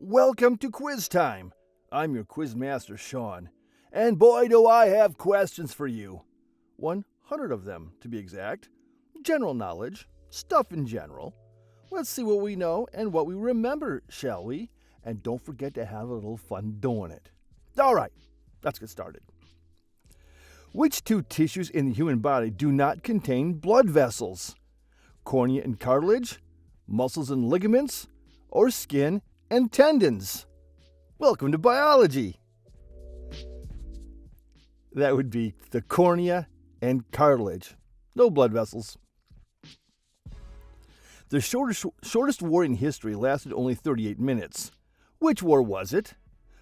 Welcome to Quiz Time. I'm your quiz master, Sean. And boy, do I have questions for you. 100 of them, to be exact. General knowledge, stuff in general. Let's see what we know and what we remember, shall we? And don't forget to have a little fun doing it. All right, let's get started. Which two tissues in the human body do not contain blood vessels? Cornea and cartilage, muscles and ligaments, or skin and tendons? Welcome to biology. That would be the cornea and cartilage. No blood vessels. The shortest war in history lasted only 38 minutes. Which war was it?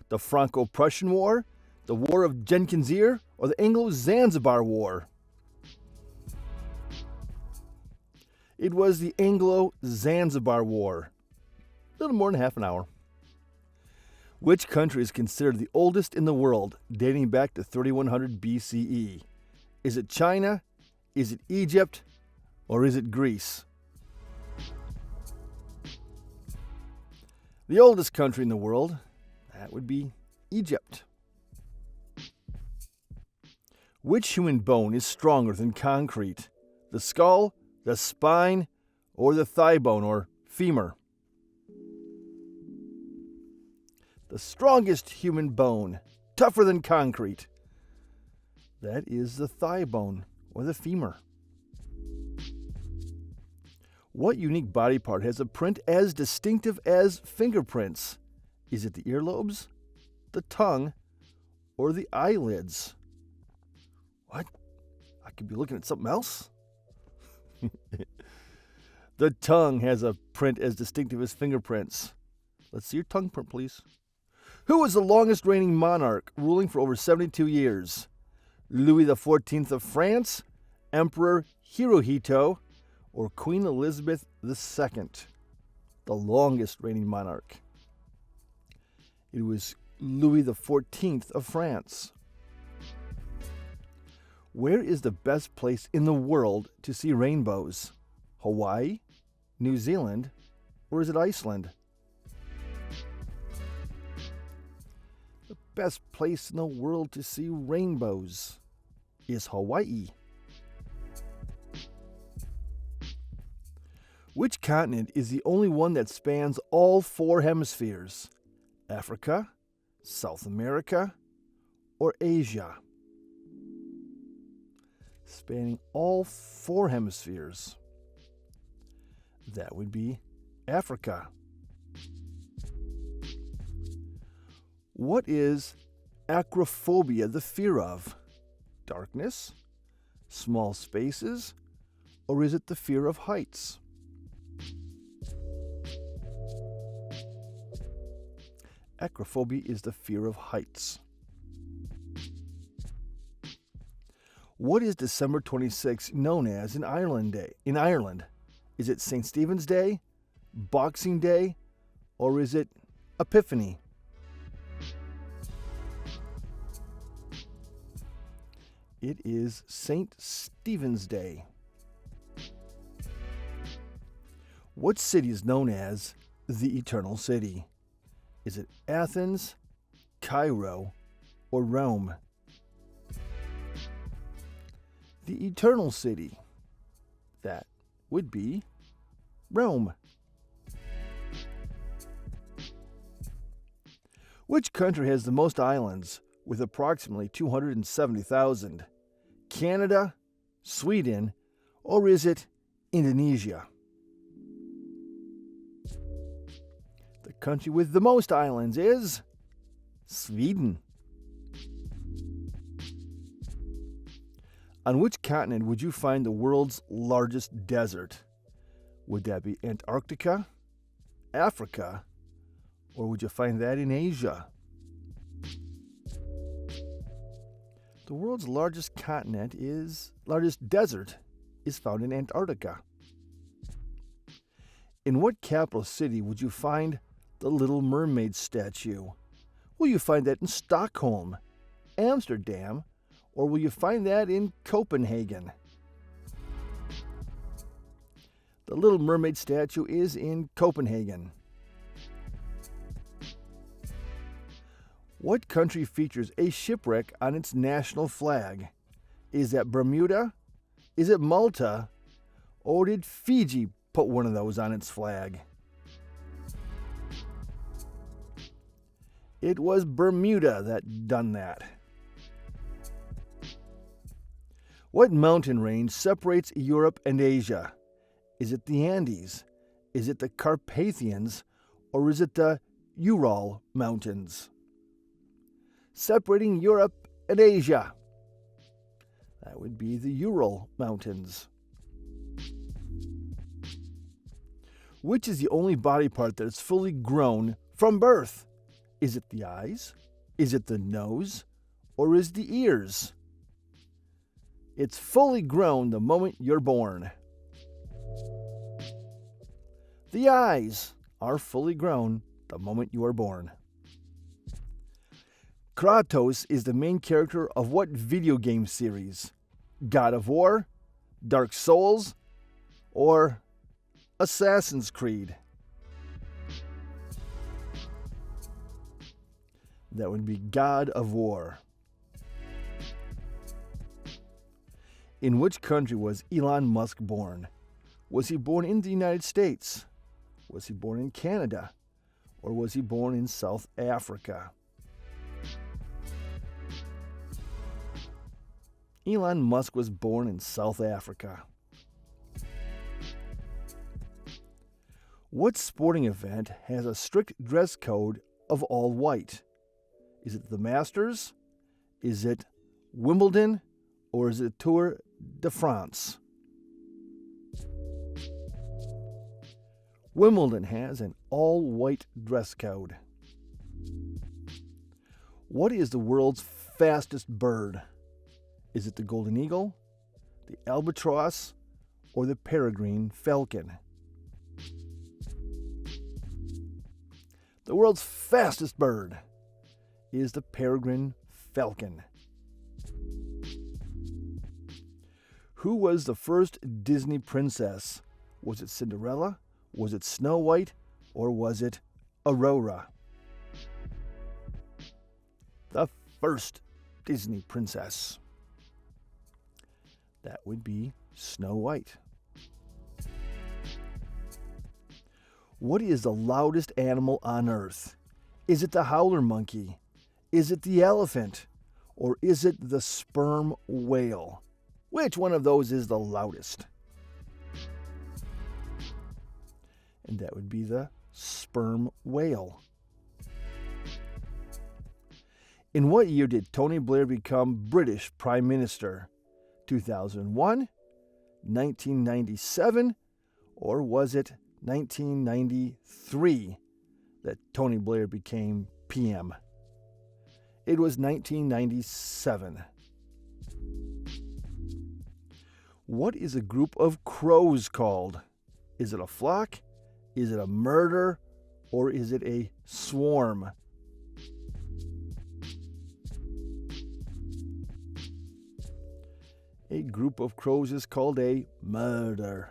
The Franco-Prussian War, the War of Jenkins Ear, or the Anglo-Zanzibar War? It was the Anglo-Zanzibar War. A little more than half an hour. Which country is considered the oldest in the world, dating back to 3100 BCE? Is it China? Is it Egypt? Or is it Greece? The oldest country in the world, that would be Egypt. Which human bone is stronger than concrete? The skull, the spine, or the thigh bone or femur? The strongest human bone, tougher than concrete. That is the thigh bone or the femur. What unique body part has a print as distinctive as fingerprints? Is it the earlobes, the tongue, or the eyelids? What? I could be looking at something else? The tongue has a print as distinctive as fingerprints. Let's see your tongue print, please. Who was the longest reigning monarch, ruling for over 72 years? Louis XIV of France, Emperor Hirohito, or Queen Elizabeth II? The longest reigning monarch. It was Louis XIV of France. Where is the best place in the world to see rainbows? Hawaii, New Zealand, or is it Iceland? The best place in the world to see rainbows is Hawaii. Which continent is the only one that spans all four hemispheres? Africa, South America, or Asia? Spanning all four hemispheres. That would be Africa. What is acrophobia the fear of? Darkness, small spaces, or is it the fear of heights? Acrophobia is the fear of heights. What is December 26 known as in Ireland? Is it St. Stephen's Day, Boxing Day, or is it Epiphany? It is St. Stephen's Day. What city is known as the Eternal City? Is it Athens, Cairo, or Rome? The Eternal City. That would be Rome. Which country has the most islands with approximately 270,000? Canada, Sweden, or is it Indonesia? The country with the most islands is Sweden. On which continent would you find the world's largest desert? Would that be Antarctica, Africa, or would you find that in Asia? The world's largest desert is found in Antarctica. In what capital city would you find the Little Mermaid statue? Will you find that in Stockholm, Amsterdam, or will you find that in Copenhagen? The Little Mermaid statue is in Copenhagen. What country features a shipwreck on its national flag? Is that Bermuda? Is it Malta? Or did Fiji put one of those on its flag? It was Bermuda that done that. What mountain range separates Europe and Asia? Is it the Andes? Is it the Carpathians? Or is it the Ural Mountains? Separating Europe and Asia. That would be the Ural Mountains. Which is the only body part that is fully grown from birth? Is it the eyes? Is it the nose? Or is it the ears? It's fully grown the moment you're born. The eyes are fully grown the moment you are born. Kratos is the main character of what video game series? God of War, Dark Souls, or Assassin's Creed? That would be God of War. In which country was Elon Musk born? Was he born in the United States? Was he born in Canada? Or was he born in South Africa? Elon Musk was born in South Africa. What sporting event has a strict dress code of all white? Is it the Masters? Is it Wimbledon? Or is it Tour de France? Wimbledon has an all-white dress code. What is the world's fastest bird? Is it the golden eagle, the albatross, or the peregrine falcon? The world's fastest bird is the peregrine falcon. Who was the first Disney princess? Was it Cinderella? Was it Snow White? Or was it Aurora? The first Disney princess. That would be Snow White. What is the loudest animal on earth? Is it the howler monkey? Is it the elephant? Or is it the sperm whale? Which one of those is the loudest? And that would be the sperm whale. In what year did Tony Blair become British Prime Minister? 2001, 1997, or was it 1993 that Tony Blair became PM? It was 1997. What is a group of crows called? Is it a flock? Is it a murder? Or is it a swarm? A group of crows is called a murder.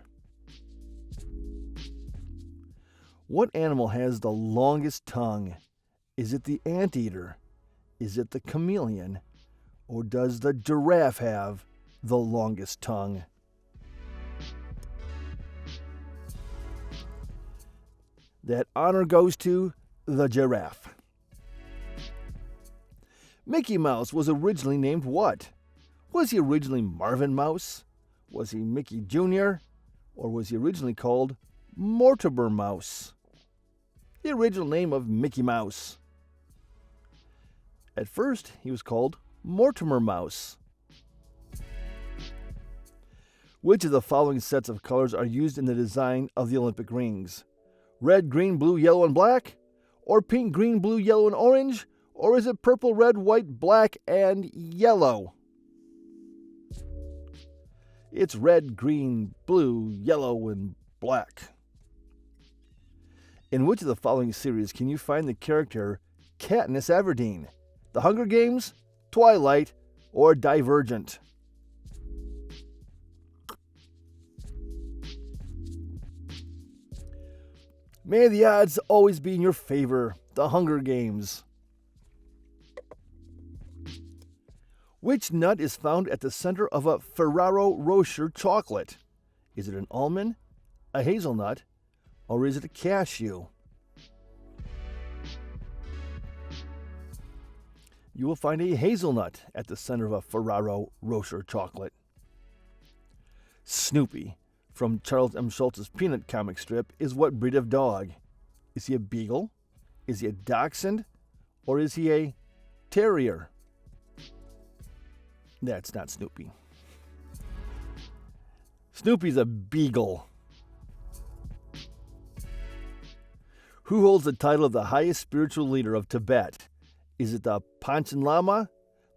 What animal has the longest tongue? Is it the anteater? Is it the chameleon? Or does the giraffe have the longest tongue? That honor goes to the giraffe. Mickey Mouse was originally named what? Was he originally Marvin Mouse? Was he Mickey Jr.? Or was he originally called Mortimer Mouse? The original name of Mickey Mouse. At first, he was called Mortimer Mouse. Which of the following sets of colors are used in the design of the Olympic rings? Red, green, blue, yellow, and black? Or pink, green, blue, yellow, and orange? Or is it purple, red, white, black, and yellow? It's red, green, blue, yellow, and black. In which of the following series can you find the character Katniss Everdeen? The Hunger Games, Twilight, or Divergent? May the odds always be in your favor. The Hunger Games. Which nut is found at the center of a Ferrero Rocher chocolate? Is it an almond, a hazelnut, or is it a cashew? You will find a hazelnut at the center of a Ferrero Rocher chocolate. Snoopy, from Charles M. Schulz's Peanut comic strip, is what breed of dog? Is he a beagle? Is he a dachshund? Or is he a terrier? That's not Snoopy. Snoopy's a beagle. Who holds the title of the highest spiritual leader of Tibet? Is it the Panchen Lama,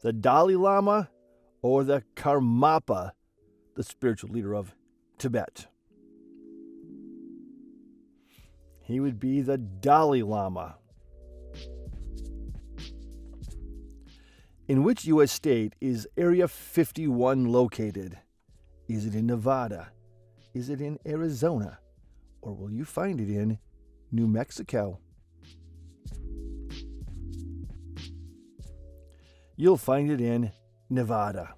the Dalai Lama, or the Karmapa, the spiritual leader of Tibet? He would be the Dalai Lama. In which U.S. state is Area 51 located? Is it in Nevada? Is it in Arizona? Or will you find it in New Mexico? You'll find it in Nevada.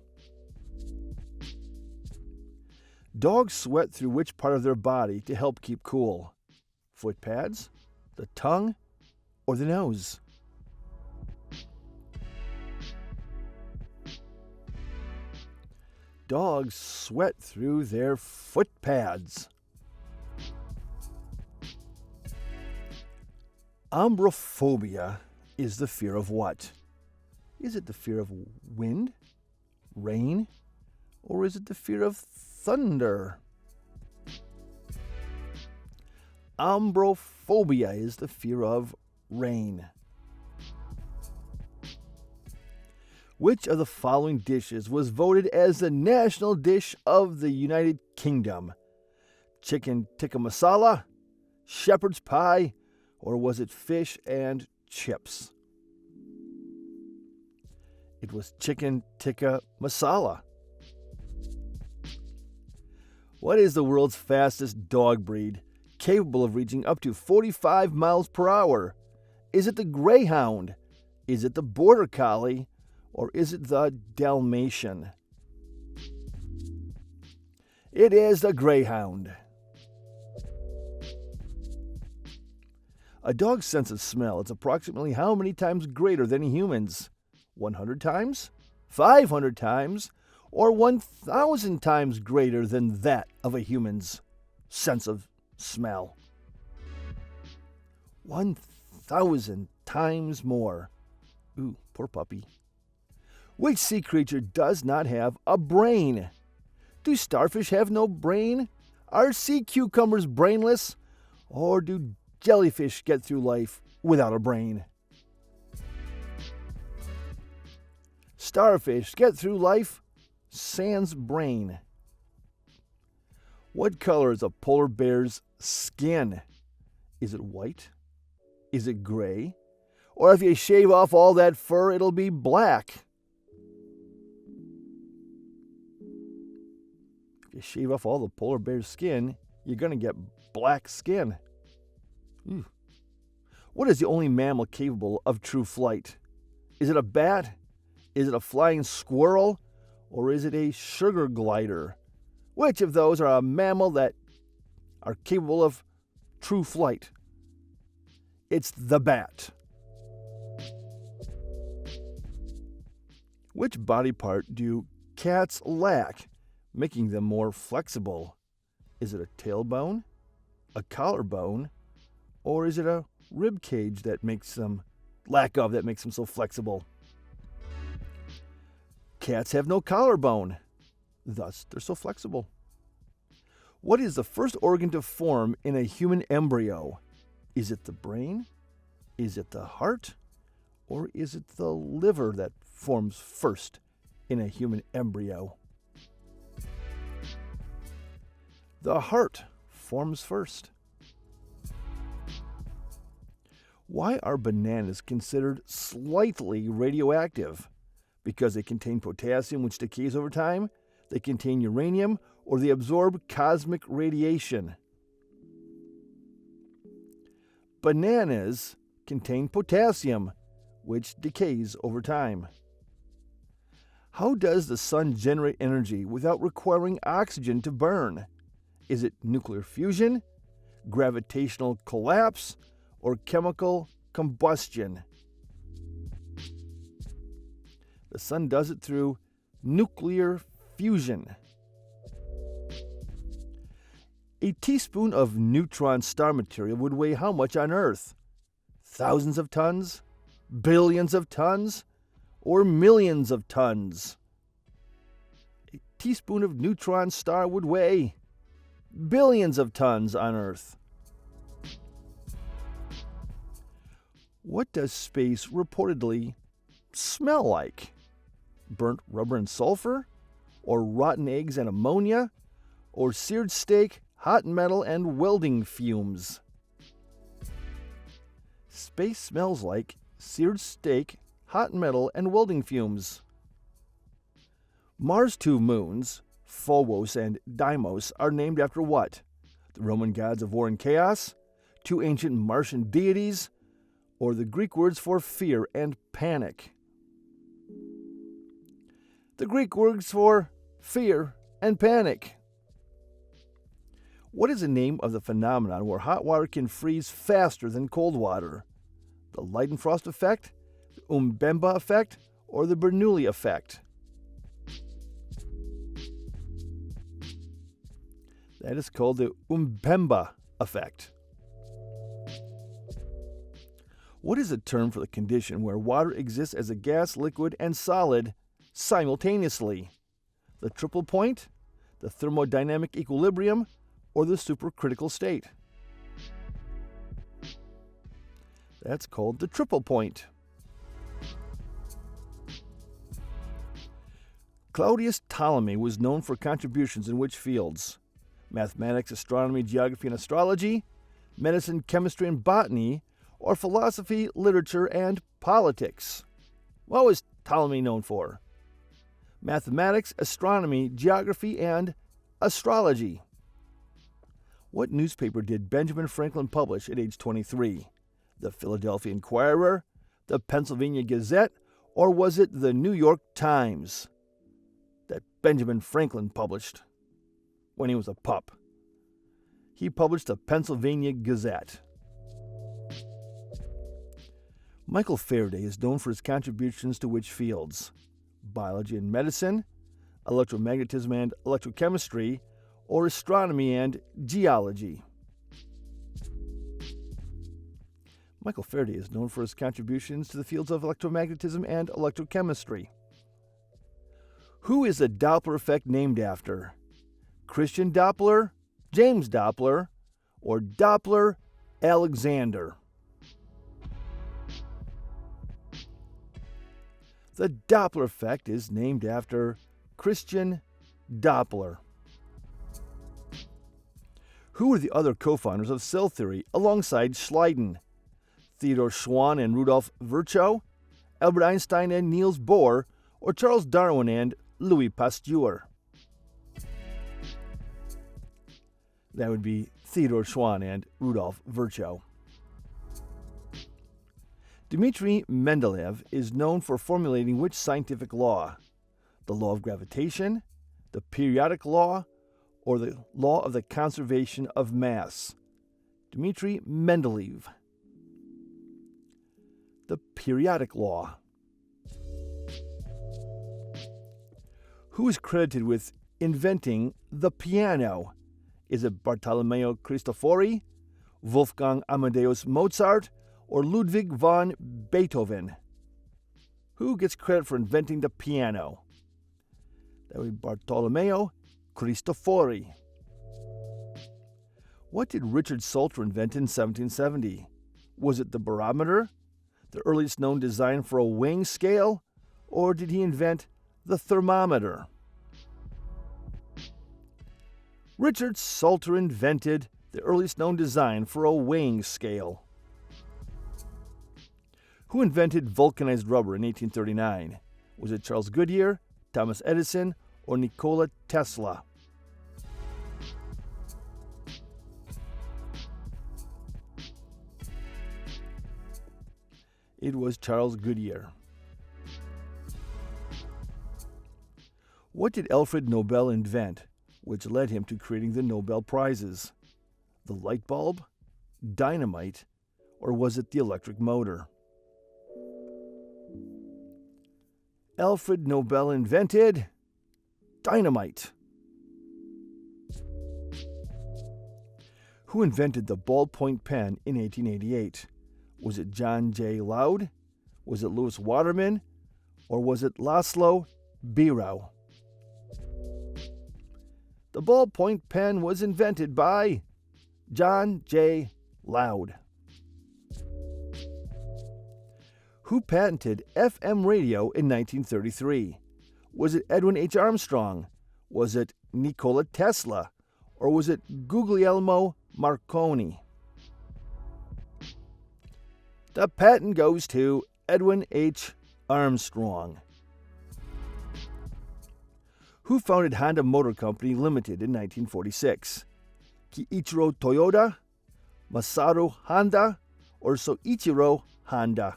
Dogs sweat through which part of their body to help keep cool? Foot pads, the tongue, or the nose? Dogs sweat through their foot pads. Ambrophobia is the fear of what? Is it the fear of wind, rain, or is it the fear of thunder? Ambrophobia is the fear of rain. Which of the following dishes was voted as the national dish of the United Kingdom? Chicken tikka masala, shepherd's pie, or was it fish and chips? It was chicken tikka masala. What is the world's fastest dog breed, capable of reaching up to 45 miles per hour? Is it the Greyhound? Is it the Border Collie? Or is it the Dalmatian? It is the Greyhound. A dog's sense of smell is approximately how many times greater than a human's? 100 times? 500 times? Or 1,000 times greater than that of a human's sense of smell? 1,000 times more. Ooh, poor puppy. Which sea creature does not have a brain? Do starfish have no brain? Are sea cucumbers brainless? Or do jellyfish get through life without a brain? Starfish get through life sans brain. What color is a polar bear's skin? Is it white? Is it gray? Or if you shave off all that fur, it'll be black? If you shave off all the polar bear's skin, you're going to get black skin. What is the only mammal capable of true flight? Is it a bat? Is it a flying squirrel? Or is it a sugar glider? Which of those are a mammal that are capable of true flight? It's the bat. Which body part do cats lack, making them more flexible? Is it a tailbone, a collarbone, or is it a rib cage that makes them so flexible? Cats have no collarbone, thus they're so flexible. What is the first organ to form in a human embryo? Is it the brain? Is it the heart? Or is it the liver that forms first in a human embryo? The heart forms first. Why are bananas considered slightly radioactive? Because they contain potassium, which decays over time, they contain uranium, or they absorb cosmic radiation. Bananas contain potassium, which decays over time. How does the sun generate energy without requiring oxygen to burn? Is it nuclear fusion, gravitational collapse, or chemical combustion? The sun does it through nuclear fusion. A teaspoon of neutron star material would weigh how much on Earth? Thousands of tons? Billions of tons? Or millions of tons? A teaspoon of neutron star would weigh billions of tons on Earth. What does space reportedly smell like? Burnt rubber and sulfur? Or rotten eggs and ammonia? Or seared steak, hot metal, and welding fumes? Space smells like seared steak, hot metal, and welding fumes. Mars' two moons, Phobos and Deimos, are named after what? The Roman gods of war and chaos, two ancient Martian deities, or the Greek words for fear and panic? The Greek words for fear and panic. What is the name of the phenomenon where hot water can freeze faster than cold water? The Leidenfrost effect, the Umbemba effect, or the Bernoulli effect? That is called the Umbemba effect. What is the term for the condition where water exists as a gas, liquid, and solid simultaneously? The triple point, the thermodynamic equilibrium, or the supercritical state? That's called the triple point. Claudius Ptolemy was known for contributions in which fields? Mathematics, astronomy, geography, and astrology, medicine, chemistry, and botany, or philosophy, literature, and politics? What was Ptolemy known for? Mathematics, astronomy, geography, and astrology. What newspaper did Benjamin Franklin publish at age 23? The Philadelphia Inquirer, the Pennsylvania Gazette, or was it the New York Times that Benjamin Franklin published when he was a pup? He published the Pennsylvania Gazette. Michael Faraday is known for his contributions to which fields? Biology and medicine, electromagnetism and electrochemistry, or astronomy and geology? Michael Faraday is known for his contributions to the fields of electromagnetism and electrochemistry. Who is the Doppler effect named after? Christian Doppler, James Doppler, or Doppler Alexander? The Doppler effect is named after Christian Doppler. Who were the other co-founders of cell theory alongside Schleiden? Theodor Schwann and Rudolf Virchow, Albert Einstein and Niels Bohr, or Charles Darwin and Louis Pasteur? That would be Theodor Schwann and Rudolf Virchow. Dmitri Mendeleev is known for formulating which scientific law? The law of gravitation, the periodic law, or the law of the conservation of mass? Dmitri Mendeleev. The periodic law. Who is credited with inventing the piano? Is it Bartolomeo Cristofori, Wolfgang Amadeus Mozart, or Ludwig van Beethoven? Who gets credit for inventing the piano? That would be Bartolomeo Cristofori. What did Richard Salter invent in 1770? Was it the barometer, the earliest known design for a weighing scale, or did he invent the thermometer? Richard Salter invented the earliest known design for a weighing scale. Who invented vulcanized rubber in 1839? Was it Charles Goodyear, Thomas Edison, or Nikola Tesla? It was Charles Goodyear. What did Alfred Nobel invent, which led him to creating the Nobel Prizes? The light bulb, dynamite, or was it the electric motor? Alfred Nobel invented dynamite. Who invented the ballpoint pen in 1888? Was it John J. Loud? Was it Louis Waterman? Or was it Laszlo Biro? The ballpoint pen was invented by John J. Loud. Who patented FM radio in 1933? Was it Edwin H. Armstrong? Was it Nikola Tesla? Or was it Guglielmo Marconi? The patent goes to Edwin H. Armstrong. Who founded Honda Motor Company Limited in 1946? Kiichiro Toyoda, Masaru Honda, or Soichiro Honda?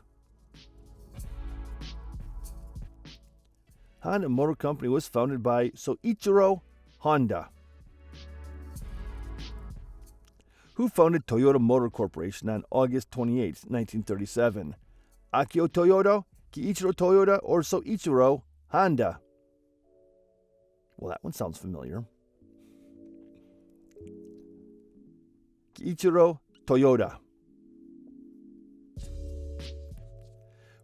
Honda Motor Company was founded by Soichiro Honda. Who founded Toyota Motor Corporation on August 28, 1937? Akio Toyoda, Kiichiro Toyoda, or Soichiro Honda? Well, that one sounds familiar. Kiichiro Toyoda.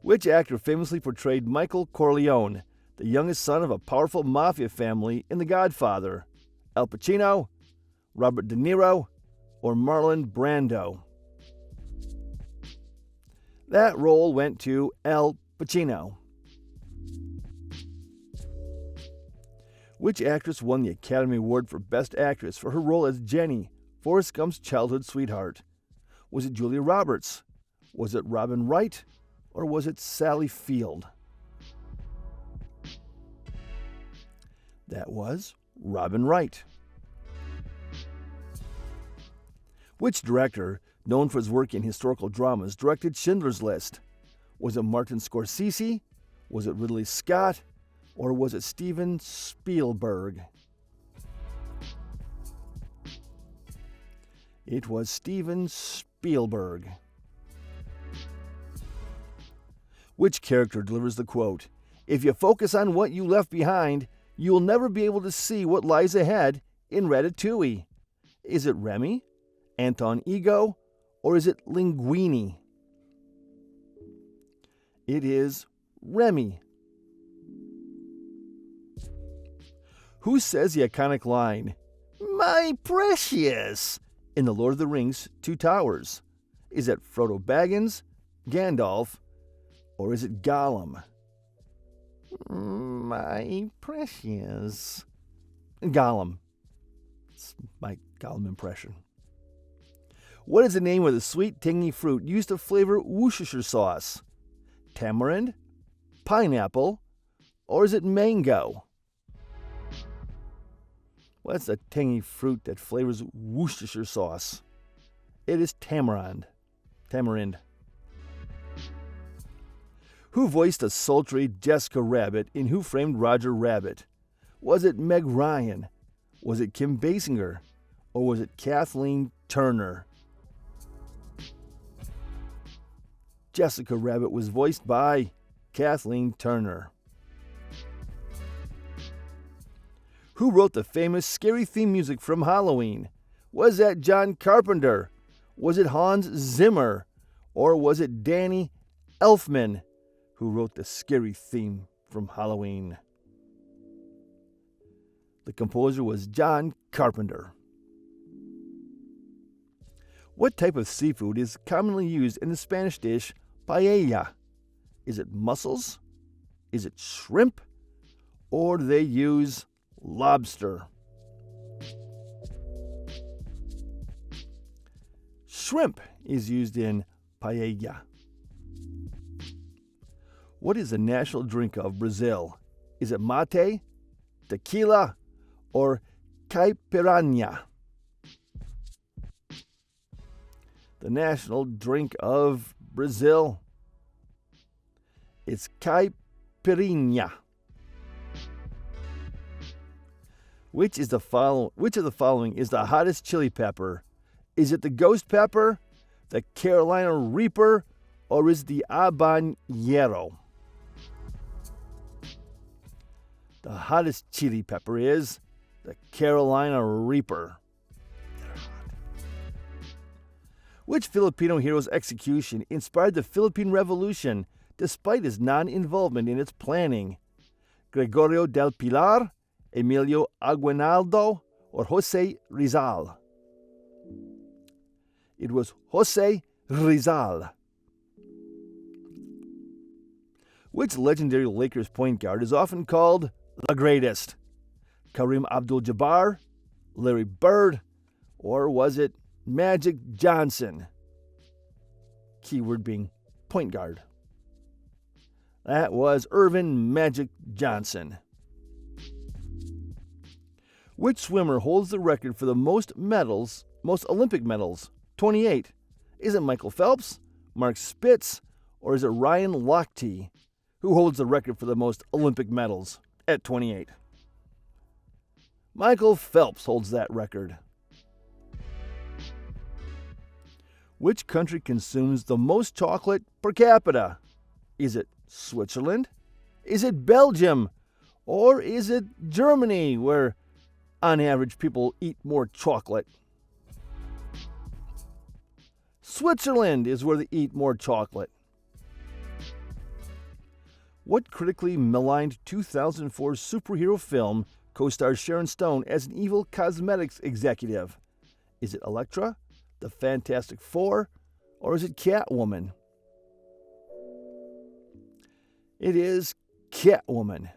Which actor famously portrayed Michael Corleone, the youngest son of a powerful mafia family in The Godfather? Al Pacino, Robert De Niro, or Marlon Brando? That role went to Al Pacino. Which actress won the Academy Award for Best Actress for her role as Jenny, Forrest Gump's childhood sweetheart? Was it Julia Roberts? Was it Robin Wright? Or was it Sally Field? That was Robin Wright. Which director, known for his work in historical dramas, directed Schindler's List? Was it Martin Scorsese? Was it Ridley Scott? Or was it Steven Spielberg? It was Steven Spielberg. Which character delivers the quote, "If you focus on what you left behind, you will never be able to see what lies ahead" in Ratatouille? Is it Remy, Anton Ego, or is it Linguini? It is Remy. Who says the iconic line, "My precious," in The Lord of the Rings Two Towers? Is it Frodo Baggins, Gandalf, or is it Gollum? My precious. Gollum. It's my Gollum impression. What is the name of the sweet, tangy fruit used to flavor Worcestershire sauce? Tamarind, pineapple, or is it mango? What's the tangy fruit that flavors Worcestershire sauce? It is tamarind. Tamarind. Who voiced the sultry Jessica Rabbit in Who Framed Roger Rabbit? Was it Meg Ryan? Was it Kim Basinger? Or was it Kathleen Turner? Jessica Rabbit was voiced by Kathleen Turner. Who wrote the famous scary theme music from Halloween? Was that John Carpenter? Was it Hans Zimmer? Or was it Danny Elfman who wrote the scary theme from Halloween? The composer was John Carpenter. What type of seafood is commonly used in the Spanish dish paella? Is it mussels? Is it shrimp? Or do they use lobster? Shrimp is used in paella. What is the national drink of Brazil? Is it mate, tequila, or caipirinha? The national drink of Brazil, it's caipirinha. Which of the following is the hottest chili pepper? Is it the ghost pepper, the Carolina Reaper, or is it the habanero? The hottest chili pepper is the Carolina Reaper. Which Filipino hero's execution inspired the Philippine Revolution despite his non-involvement in its planning? Gregorio del Pilar, Emilio Aguinaldo, or Jose Rizal? It was Jose Rizal. Which legendary Lakers point guard is often called the greatest? Kareem Abdul-Jabbar, Larry Bird, or was it Magic Johnson? Keyword being point guard. That was Irvin Magic Johnson. Which swimmer holds the record for the most Olympic medals? 28. Is it Michael Phelps, Mark Spitz, or is it Ryan Lochte, who holds the record for the most Olympic medals at 28? Michael Phelps holds that record. Which country consumes the most chocolate per capita? Is it Switzerland? Is it Belgium? Or is it Germany, where on average people eat more chocolate? Switzerland is where they eat more chocolate. What critically maligned 2004 superhero film co-stars Sharon Stone as an evil cosmetics executive? Is it Elektra, the Fantastic Four, or is it Catwoman? It is Catwoman.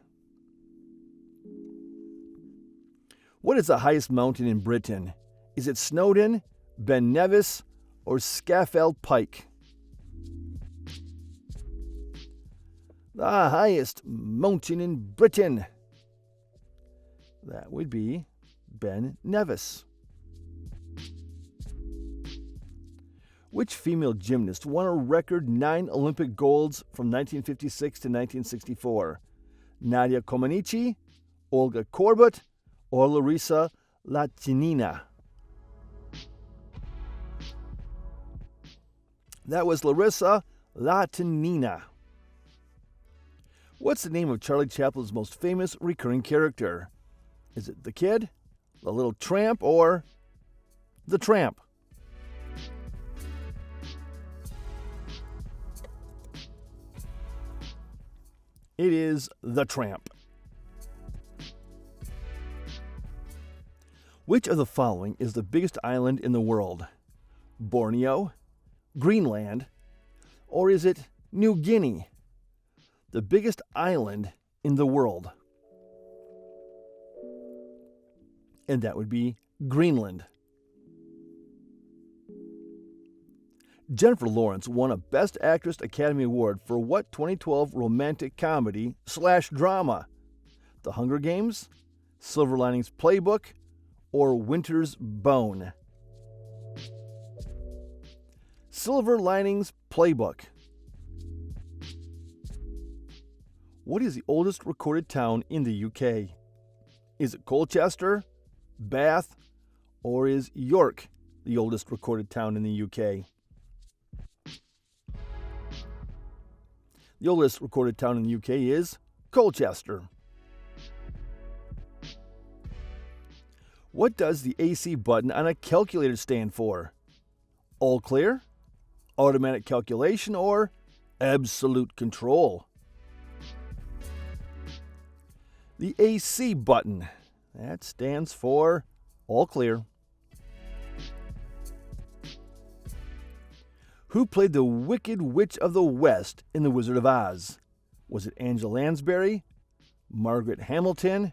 What is the highest mountain in Britain? Is it Snowdon, Ben Nevis, or Scafell Pike? The highest mountain in Britain. That would be Ben Nevis. Which female gymnast won a record 9 Olympic golds from 1956 to 1964? Nadia Comaneci, Olga Korbut, or Larissa Latinina? That was Larissa Latinina. What's the name of Charlie Chaplin's most famous recurring character? Is it the Kid, the Little Tramp, or the Tramp? It is the Tramp. Which of the following is the biggest island in the world? Borneo, Greenland, or is it New Guinea? The biggest island in the world. And that would be Greenland. Jennifer Lawrence won a Best Actress Academy Award for what 2012 romantic comedy/drama? The Hunger Games, Silver Linings Playbook, or Winter's Bone? Silver Linings Playbook. What is the oldest recorded town in the UK? Is it Colchester, Bath, or is York the oldest recorded town in the UK? The oldest recorded town in the UK is Colchester. What does the AC button on a calculator stand for? All clear, automatic calculation, or absolute control? The AC button. That stands for all clear. Who played the Wicked Witch of the West in The Wizard of Oz? Was it Angela Lansbury, Margaret Hamilton,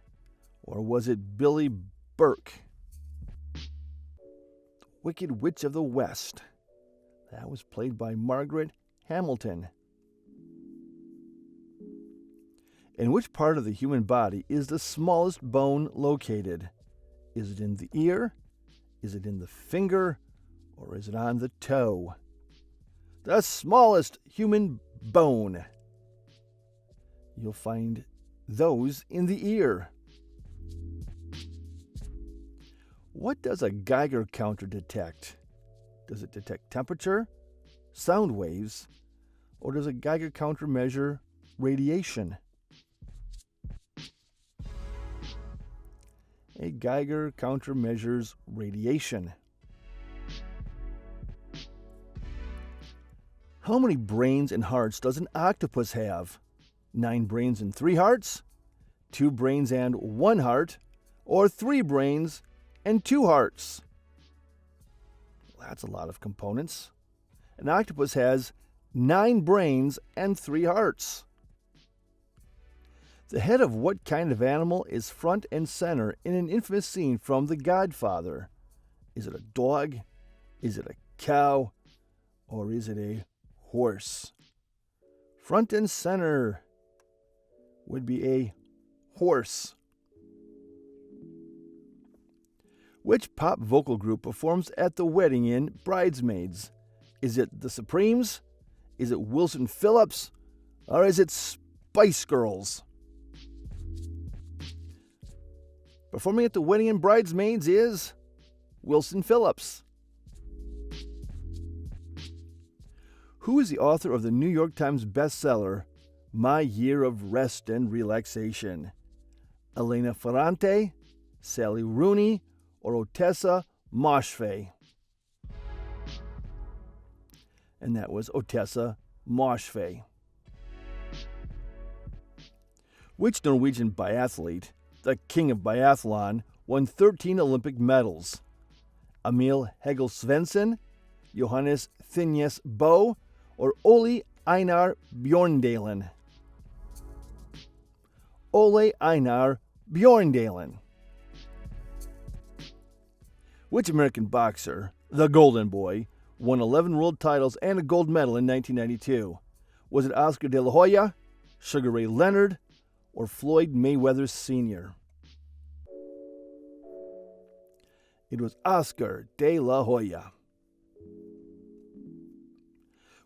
or was it Billy Burke? Wicked Witch of the West. That was played by Margaret Hamilton. In which part of the human body is the smallest bone located? Is it in the ear? Is it in the finger? Or is it on the toe? The smallest human bone. You'll find those in the ear. What does a Geiger counter detect? Does it detect temperature, sound waves, or does a Geiger counter measure radiation? A Geiger counter measures radiation. How many brains and hearts does an octopus have? 9 brains and 3 hearts? 2 brains and 1 heart? Or 3 brains and 2 hearts? Well, that's a lot of components. An octopus has 9 brains and 3 hearts. The head of what kind of animal is front and center in an infamous scene from The Godfather? Is it a dog? Is it a cow? Or is it a horse? Front and center would be a horse. Which pop vocal group performs at the wedding in Bridesmaids? Is it the Supremes? Is it Wilson Phillips? Or is it Spice Girls? Performing at the wedding in Bridesmaids is Wilson Phillips. Who is the author of the New York Times bestseller, My Year of Rest and Relaxation? Elena Ferrante, Sally Rooney, or Ottessa Moshfegh? And that was Ottessa Moshfegh. Which Norwegian biathlete, the king of biathlon, won 13 Olympic medals? Emil Hegel Svensson, Johannes Thinnes Boe, or Ole Einar Bjorndalen? Ole Einar Bjorndalen. Which American boxer, the Golden Boy, won 11 world titles and a gold medal in 1992? Was it Oscar De La Hoya, Sugar Ray Leonard, or Floyd Mayweather Sr.? It was Oscar De La Hoya.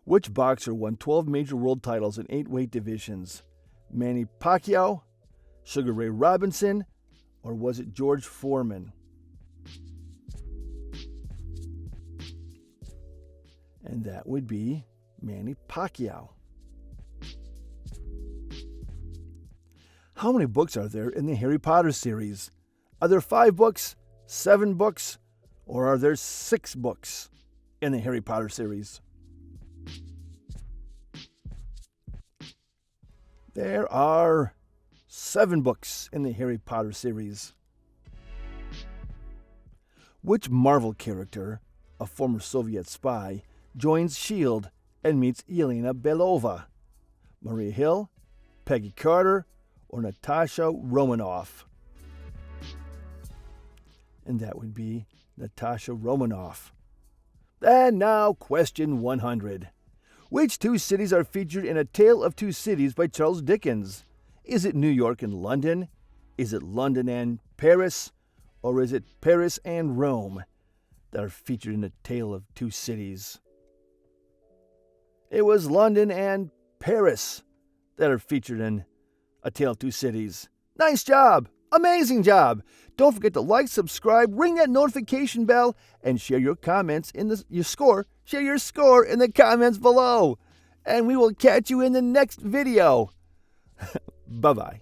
Which boxer won 12 major world titles in 8 weight divisions? Manny Pacquiao, Sugar Ray Robinson, or was it George Foreman? And that would be Manny Pacquiao. How many books are there in the Harry Potter series? Are there 5 books, 7 books, or are there 6 books in the Harry Potter series? There are 7 books in the Harry Potter series. Which Marvel character, a former Soviet spy, joins S.H.I.E.L.D. and meets Yelena Belova? Maria Hill, Peggy Carter, or Natasha Romanoff? And that would be Natasha Romanoff. And now, question 100. Which 2 cities are featured in A Tale of Two Cities by Charles Dickens? Is it New York and London? Is it London and Paris? Or is it Paris and Rome that are featured in A Tale of Two Cities? It was London and Paris that are featured in A Tale of Two Cities. Nice job! Amazing job! Don't forget to like, subscribe, ring that notification bell, and share your comments in your score. Share your score in the comments below. And we will catch you in the next video. Bye-bye.